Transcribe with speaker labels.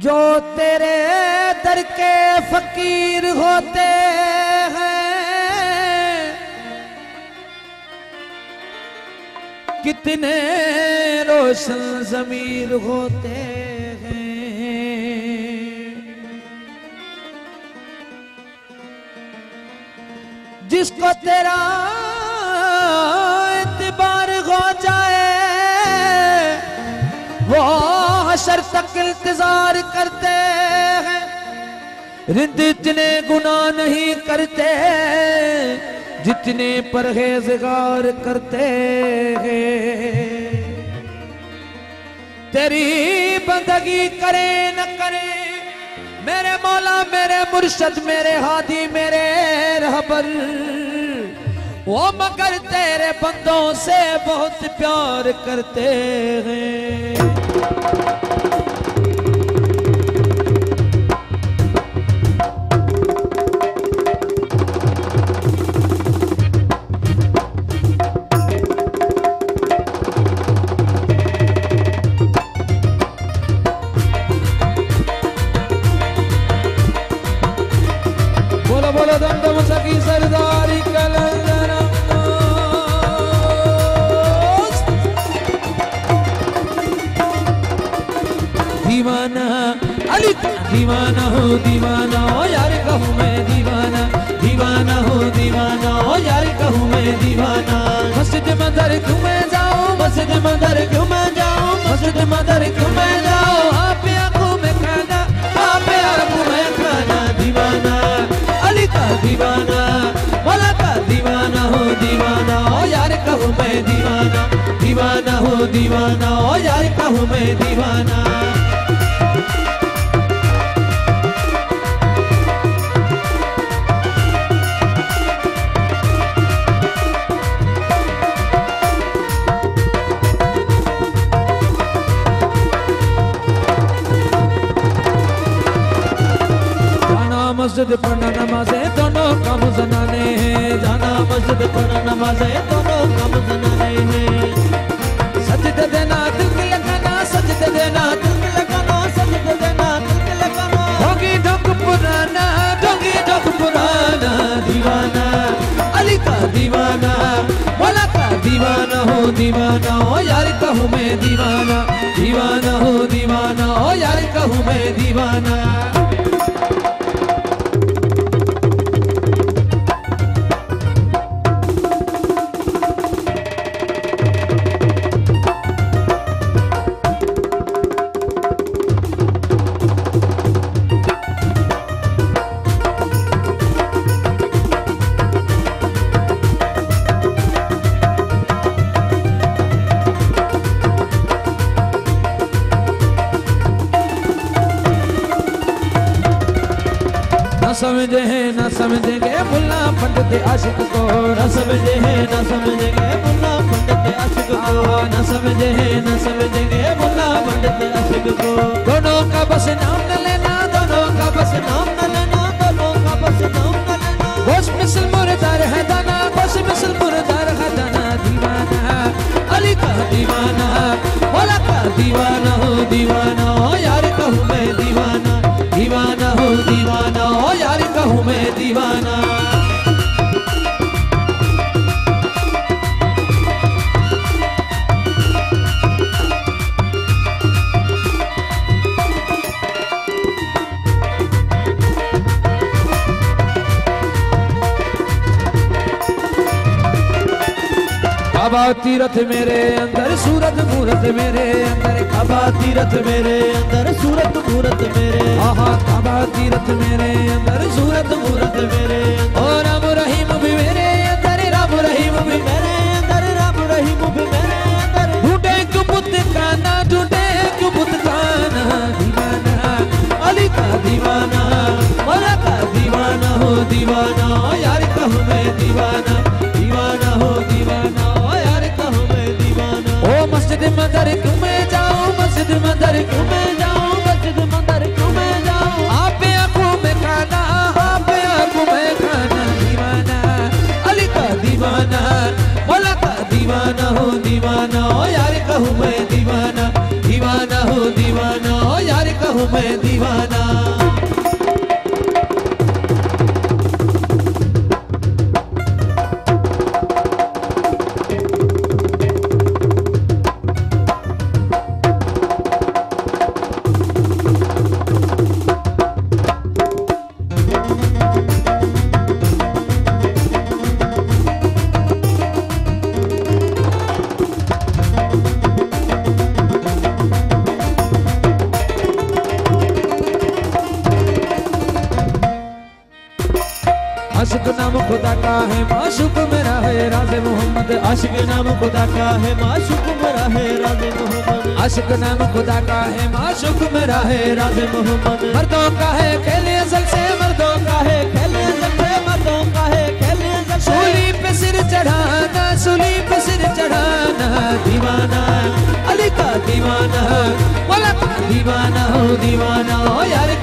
Speaker 1: जो तेरे दर के फकीर होते हैं, कितने रोशन ज़मीर होते हैं। जिसको तेरा एतबार हो जाए वो हशर तक इंतजार करते हैं। रिंद इतने गुनाह नहीं करते जितने परहेज़गार करते हैं। तेरी बंदगी करे न करे मेरे मौला मेरे मुर्शद मेरे हादी मेरे रहबर, वो मगर तेरे बंदों से बहुत प्यार करते हैं। बोलो बोलो दम दम सकी सरदारी कलंदर दीवाना अली दीवाना हो यार कहूँ मैं दीवाना, दीवाना हो यार कहूँ मैं दीवाना। मस्जिद मदर क्यों मैं जाऊँ, मस्जिद मदर क्यों मैं जाऊँ, मस्जिद मदर क्यों मैं जाऊँ। आप आंखों में खाना, आप आंखों में खाना। दीवाना अली का दीवाना, मौला का दीवाना हो यार कहूँ मैं दीवाना, दीवाना हो यार कहूँ मैं दीवाना। मस्जिद पढ़ना नमाज़े दोनों काम जनाने हैं, जाना मस्जिद पढ़ना नमाज़े दोनों काम जनाने हैं। सजदे देना दिल के लगाना, सजदे देना दिल के लगाना, सजदे देना दिल के लगाना। ढोंगी ढोंग पुराना, ढोंगी ढोंग पुराना। दीवाना अली का दीवाना, मौला का दीवाना हो यार कहूँ मैं दीवाना, दीवाना हो यार कहूँ मैं दीवाना। समझे हैं ना समझेंगे मुल्ला पंडित आशिक को, ना समझे हैं ना समझेंगे मुल्ला पंडित आशिक को, ना समझे हैं ना समझेंगे मुल्ला पंडित आशिक को। दोनों का बस नाम न लेना, दोनों का बस नाम न लेना, दोनों का बस नाम न लेना। गोश मिसल मुर्दार है दाना, गोश मिसल मुर्दार है दाना। दीवाना अली का दीवाना, मौला का दीवाना हो यार कहूँ मैं दीवाना, दीवाना हो यार कहूँ मैं दीवाना। काबा तीरथ मेरे अंदर सूरत मूरत मेरे अंदर, काबा तीरथ मेरे अंदर सूरत मूरत मेरे। आहा काबा तीरथ मेरे अंदर सूरत मूरत मेरे। ओ राम रहीम भी मेरे अंदर, राम रहीम भी मेरे अंदर, राम रहीम भी मेरे अंदर। ढूंढे कुबुत खाना, ढूंढे कुबुत खाना। दीवाना अली का दीवाना, मौला का दीवाना हो यार कहूँ मैं दीवाना, दीवाना हो यार कहूँ मैं दीवाना। ओ मस्जिद मदर क्यों मैं जाऊँ, मस्जिद मदर क्यों मैं जाऊँ, मस्जिद मदर क्यों मैं जाऊँ। आप आंखों में खाना, आप मैं दीवाना। आशिक नाम खुदा का है माशूक मेरा है राज़े मोहम्मद। आशिक नाम खुदा का है माशूक मेरा है राज़े मोहम्मद। आशिक नाम खुदा का है माशूक मेरा है राज़े मोहम्मद। मर्दों का है खेले अज़ल से, मर्दों का है खेले अज़ल से, मर्दों का है खेले अज़ल से। सूली पे सिर चढ़ाना, सूली पे सिर चढ़ाना, दीवाना अली का दीवाना, बोला दीवाना हो यार